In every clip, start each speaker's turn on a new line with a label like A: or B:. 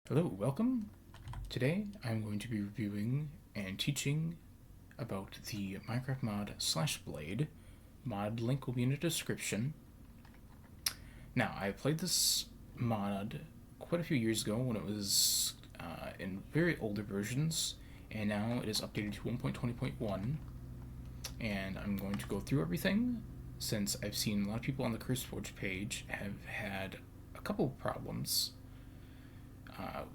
A: Hello, welcome. Today I'm going to be reviewing and teaching about the Minecraft mod Slashblade. Mod link will be in the description. Now, I played this mod quite a few years ago when it was in very older versions, and now it is updated to 1.20.1. And I'm going to go through everything since I've seen a lot of people on the CurseForge page have had a couple of problems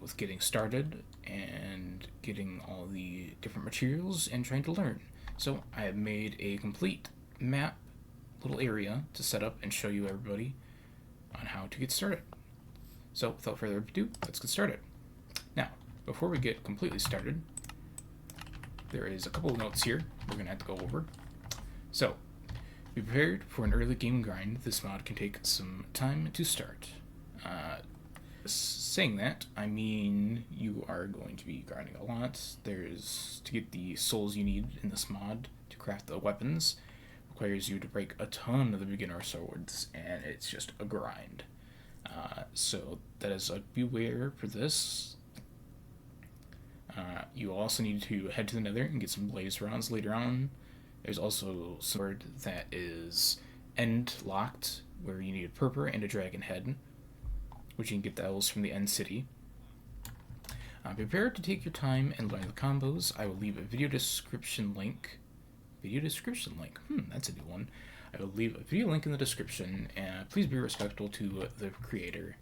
A: with getting started and getting all the different materials and trying to learn. So I have made a complete map, little area to set up and show you everybody on how to get started. So without further ado, let's get started. Now, before we get completely started, there is a couple of notes here we're going to have to go over. So, be prepared for an early game grind. This mod can take some time to start. Saying that, I mean you are going to be grinding a lot. There's to get the souls you need in this mod to craft the weapons requires you to break a ton of the beginner swords, and it's just a grind. So that is a beware for this. You also need to head to the nether and get some blaze rods later on. There's also a sword that is end locked, where you need a purpur and a dragon head, which you can get those from the end city. Prepare to take your time and learn the combos. I will leave a video description link. That's a new one. I will leave a video link in the description, and please be respectful to the creator.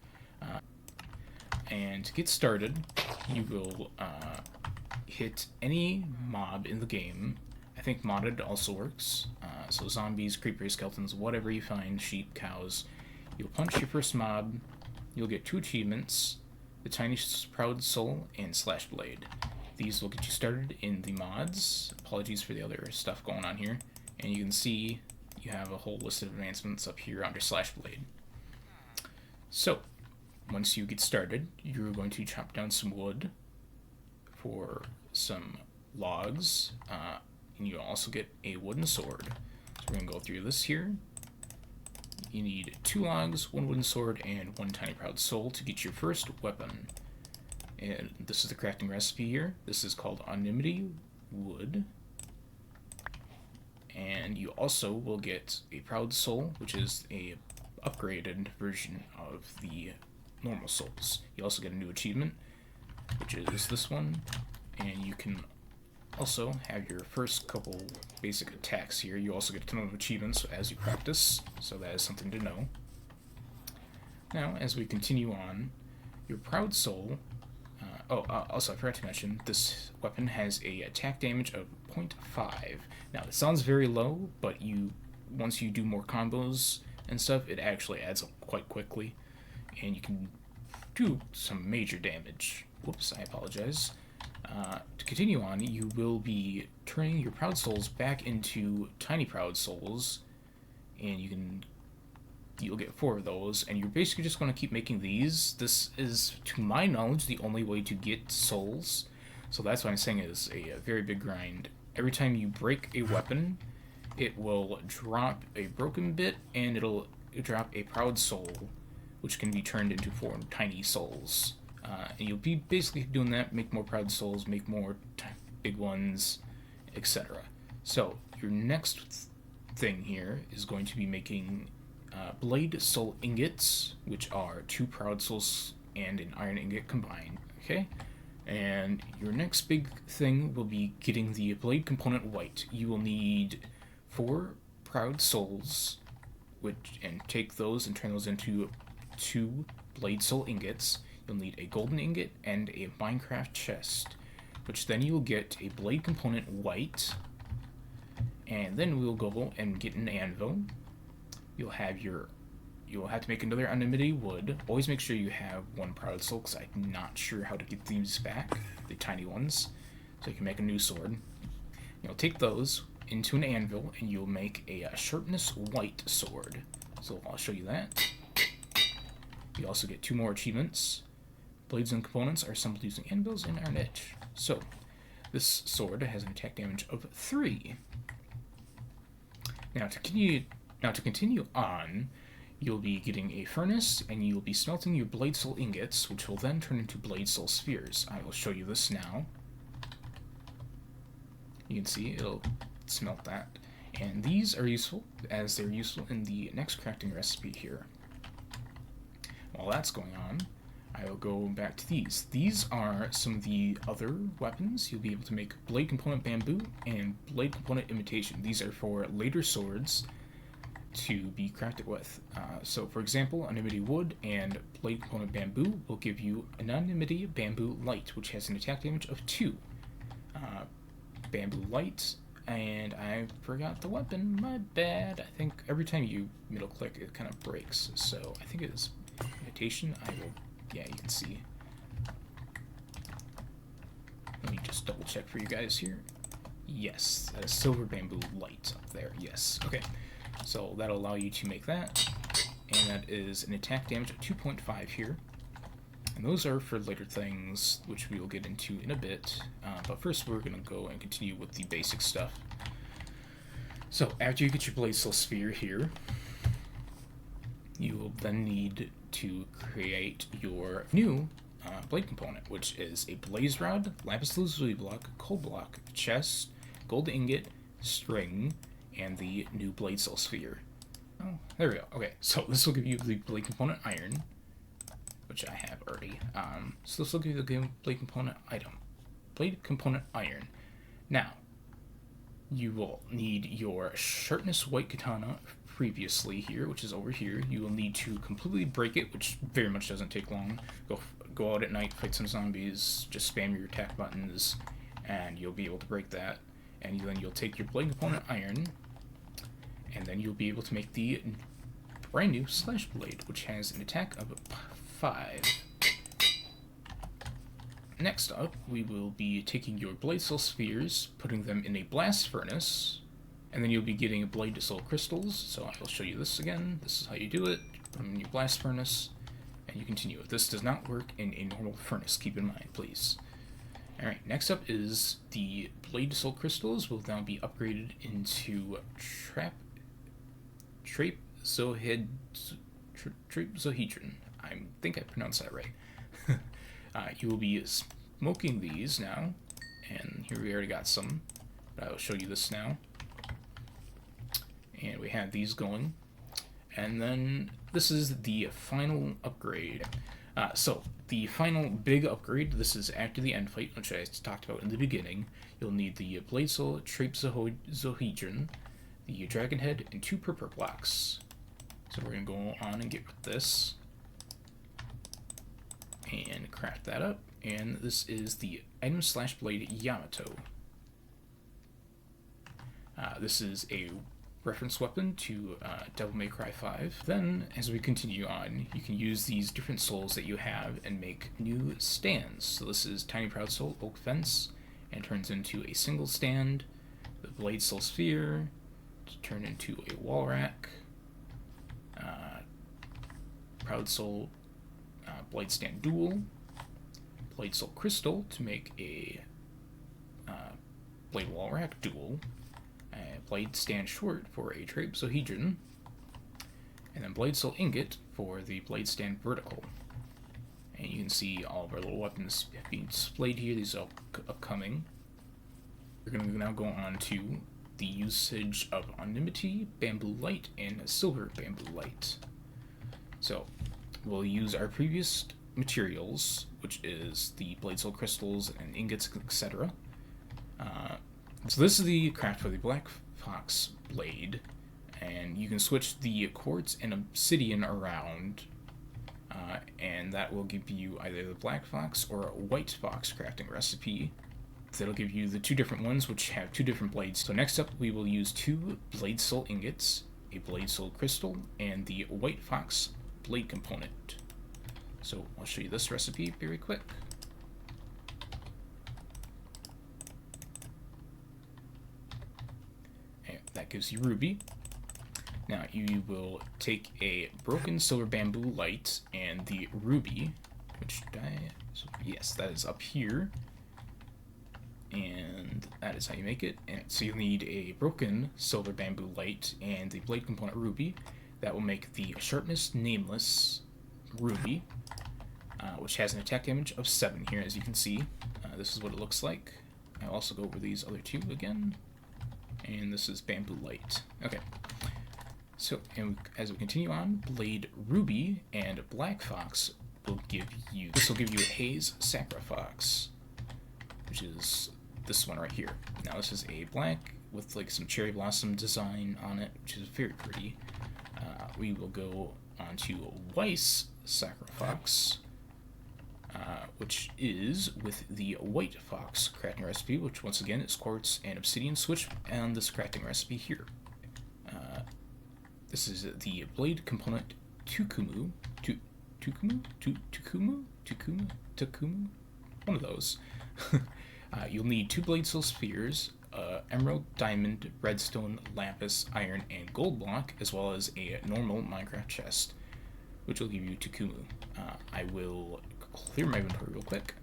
A: And to get started, you will hit any mob in the game. I think modded also works. So zombies, creepers, skeletons, whatever you find, sheep, cows. You'll punch your first mob. You'll get 2 achievements, the Tiny Proud Soul and Slashblade. These will get you started in the mods. Apologies for the other stuff going on here. And you can see you have a whole list of advancements up here under Slashblade. So, once you get started, you're going to chop down some wood for some logs, and you'll also get a wooden sword. So we're going to go through this here. You need 2 logs, 1 wooden sword, and 1 tiny proud soul to get your first weapon. And this is the crafting recipe here. This is called Anonymity Wood. And you also will get a proud soul, which is a upgraded version of the normal souls. You also get a new achievement, which is this one. And you can also have your first couple basic attacks here. You also get a ton of achievements as you practice, so that is something to know. Now, as we continue on, your proud soul. Also, I forgot to mention, this weapon has a attack damage of 0.5. Now, it sounds very low, but once you do more combos and stuff, it actually adds up quite quickly, and you can do some major damage. Whoops, I apologize. To continue on, you will be turning your Proud Souls back into Tiny Proud Souls, and you'll get 4 of those, and you're basically just going to keep making these. This is, to my knowledge, the only way to get souls, so that's why I'm saying it is a very big grind. Every time you break a weapon, it will drop a broken bit, and it'll drop a Proud Soul, which can be turned into 4 tiny souls. And you'll be basically doing that, make more proud souls, make more big ones, etc. So, your next thing here is going to be making blade soul ingots, which are 2 proud souls and an iron ingot combined. Okay? And your next big thing will be getting the blade component white. You will need 4 proud souls, and take those and turn those into 2 blade soul ingots. You'll need a golden ingot and a Minecraft chest, which then you'll get a blade component white, and then we'll go and get an anvil. You'll have to make another Anonymity Wood. Always make sure you have 1 proud soul, because I'm not sure how to get these back, the tiny ones, so you can make a new sword. You'll take those into an anvil, and you'll make a Sharpness White sword. So I'll show you that. You also get 2 more achievements. Blades and components are assembled using anvils and iron edge. So, this sword has an attack damage of 3. Now to continue on, you'll be getting a furnace, and you'll be smelting your blade soul ingots, which will then turn into blade soul spheres. I will show you this now. You can see it'll smelt that. And these are useful, as they're useful in the next crafting recipe here. While that's going on, I will go back to these. These are some of the other weapons. You'll be able to make blade component bamboo and blade component imitation. These are for later swords to be crafted with. So for example, Anonymity Wood and blade component bamboo will give you Anonymity Bamboo Light, which has an attack damage of 2. Bamboo Light, and I forgot the weapon, my bad. I think every time you middle click it kind of breaks, so I think it is imitation. I will, yeah, you can see. Let me just double check for you guys here. Yes, that is silver bamboo light up there, yes. Okay, so that'll allow you to make that, and that is an attack damage of 2.5 here. And those are for later things, which we will get into in a bit. But first, we're going to go and continue with the basic stuff. So, after you get your blade soul sphere here, you will then need to create your new blade component, which is a blaze rod, lapis lazuli block, coal block, chest, gold ingot, string, and the new blade soul sphere. Oh, there we go. Okay, so this will give you the blade component iron, which I have already. So this will give you the blade component item. Blade component iron. Now, you will need your Sharpness White katana previously here, which is over here. You will need to completely break it, which very much doesn't take long. Go out at night, fight some zombies, just spam your attack buttons, and you'll be able to break that. And then you'll take your blade component iron, and then you'll be able to make the brand new Slashblade, which has an attack of 5. Next up, we will be taking your blade soul spheres, putting them in a blast furnace, and then you'll be getting blade soul crystals. So I will show you this again. This is how you do it. Put them in your blast furnace, and you continue. This does not work in a normal furnace, keep in mind, please. Alright, next up is the blade soul crystals will now be upgraded into Trapezohedron. I think I pronounced that right. You will be smoking these now, and here we already got some, but I will show you this now. And we have these going, and then this is the final upgrade. So the final big upgrade, this is after the end fight, which I talked about in the beginning. You'll need the blade soul Trapezohedron, the dragon head, and 2 purple blocks. So we're going to go on and get with this and craft that up. And this is the item Slashblade Yamato. This is a reference weapon to Devil May Cry 5. Then, as we continue on, you can use these different souls that you have and make new stands. So this is Tiny Proud Soul Oak Fence, and turns into a single stand. The Blade Soul Sphere to turn into a wall rack. Proud Soul Blade Stand Dual. Blade Soul Crystal to make a Blade Wall Rack Dual. Blade Stand Short for a Trapezohedron. And then Blade Soul Ingot for the Blade Stand Vertical. And you can see all of our little weapons being displayed here. These are upcoming. We're going to now go on to the usage of Anonymity Bamboo Light and Silver Bamboo Light. So, we'll use our previous materials, which is the blade soul crystals and ingots, etc. So this is the craft for the Blackfox blade, and you can switch the quartz and obsidian around, and that will give you either the Blackfox or a Whitefox crafting recipe. That'll give you the 2 different ones, which have 2 different blades. So next up, we will use 2 blade soul ingots, a blade soul crystal, and the Whitefox blade component. So I'll show you this recipe very quick. And that gives you ruby. Now you will take a broken silver bamboo light and the ruby, which yes, that is up here. And that is how you make it. And so you'll need a broken silver bamboo light and the blade component ruby. That will make the Sharpness Nameless Ruby, which has an attack damage of 7 here, as you can see. This is what it looks like. I'll also go over these other two again. And this is Bamboo Light. Okay. So, and as we continue on, Blade Ruby and Blackfox will give you... This will give you a Haze Sakurafox, which is this one right here. Now, this is a black with like some cherry blossom design on it, which is very pretty. We will go on to Weiss SakuraFox, which is with the White Fox crafting recipe, which once again is quartz and obsidian switch on this crafting recipe here. This is the blade component Tukumo, one of those. You'll need 2 blade soul spheres, emerald, diamond, redstone, lapis, iron, and gold block, as well as a normal Minecraft chest, which will give you Tukumo. I will clear my inventory real quick.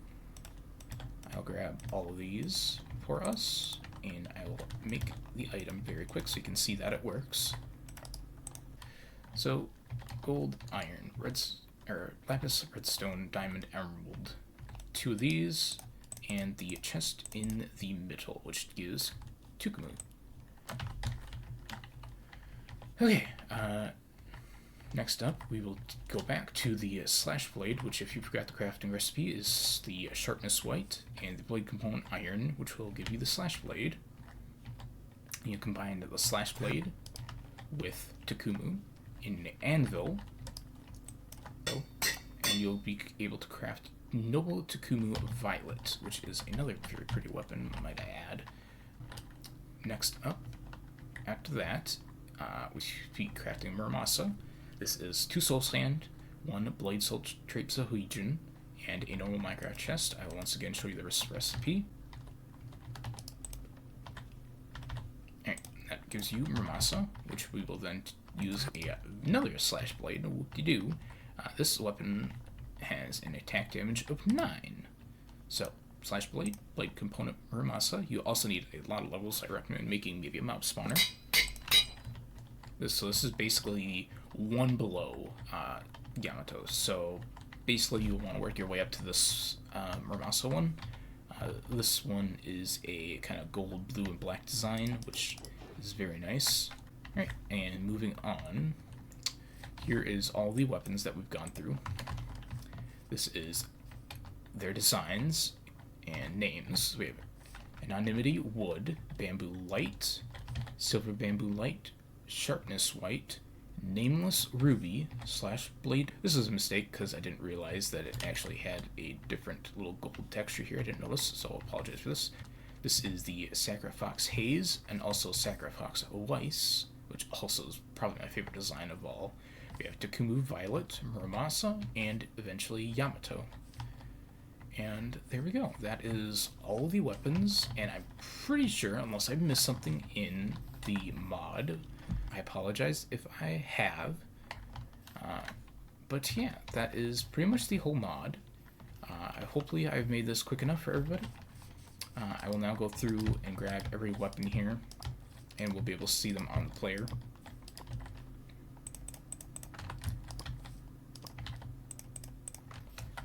A: I'll grab all of these for us, and I will make the item very quick so you can see that it works. So, gold, iron, lapis, redstone, diamond, emerald. 2 of these, and the chest in the middle, which gives Tukumo. Okay, next up, we will go back to the Slashblade, which, if you forgot the crafting recipe, is the Sharpness White, and the blade component Iron, which will give you the Slashblade. You combine the Slashblade with Tukumo in an ANVIL, and you'll be able to craft Noble Tukumo Violet, which is another very pretty weapon, might I add. Next up, after that, we should be crafting Muramasa. This is 2 soul sand, 1 blade soul Trapezohedron, and a normal Minecraft chest. I will once again show you the recipe. Alright, that gives you Muramasa, which we will then use another Slashblade. Whoop-de-doo. This weapon has an attack damage of 9. So, Slashblade, blade component Muramasa. You also need a lot of levels. I recommend making maybe a mob spawner. So this is basically one below Yamato. So basically you want to work your way up to this Muramasa one. This one is a kind of gold, blue, and black design, which is very nice. Alright, and moving on, here is all the weapons that we've gone through. This is their designs and names. We have Anonymity Wood, Bamboo Light, Silver Bamboo Light, Sharpness White, Nameless Ruby, Slashblade. This is a mistake because I didn't realize that it actually had a different little gold texture here. I didn't notice, so I'll apologize for this. This is the SakuraFox Haze, and also SakuraFox Weiss, which also is probably my favorite design of all. We have Tukumo Violet, Muramasa, and eventually Yamato. And there we go. That is all the weapons, and I'm pretty sure, unless I missed something in the mod, I apologize if I have. But yeah, that is pretty much the whole mod. Hopefully I've made this quick enough for everybody. I will now go through and grab every weapon here, and we'll be able to see them on the player.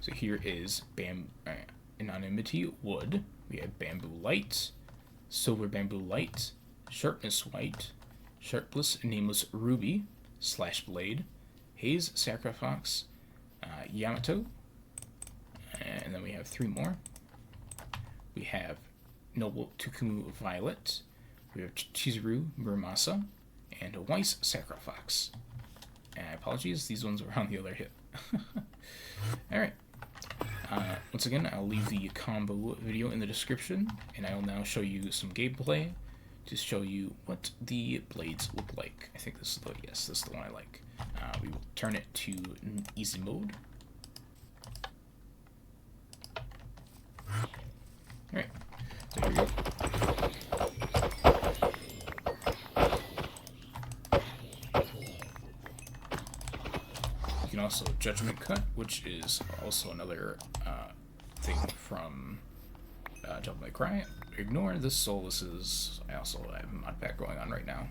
A: So here is Anonymity Wood. We have Bamboo Light, Silver Bamboo Light, Sharpness White, Sharpless Nameless Ruby, Slashblade, Haze Sakurafox, Yamato, and then we have 3 more. We have Noble Tukumo Violet, we have Chizuru Muramasa, and Weiss SakuraFox. And apologies, these ones were on the other hit. Alright. Once again, I'll leave the combo video in the description, and I will now show you some gameplay to show you what the blades look like. I think this is this is the one I like. We will turn it to easy mode. Alright, so here we go. You can also Judgment Cut, which is also another thing from Devil May Cry. Ignore this soul. This is, I also have a mod pack going on right now.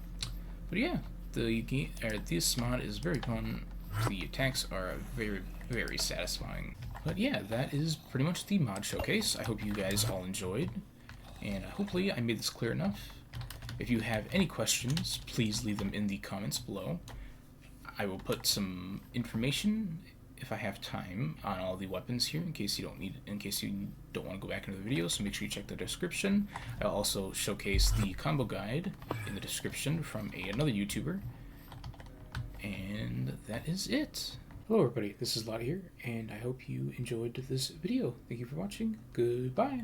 A: But yeah, this mod is very fun. The attacks are very, very satisfying. But yeah, that is pretty much the mod showcase. I hope you guys all enjoyed, and hopefully I made this clear enough. If you have any questions, please leave them in the comments below. I will put some information, if I have time, on all the weapons here in case you don't want to go back into the video, so make sure you check the description. I'll also showcase the combo guide in the description from another YouTuber. And that is it. Hello everybody, this is Lottie here, and I hope you enjoyed this video. Thank you for watching. Goodbye.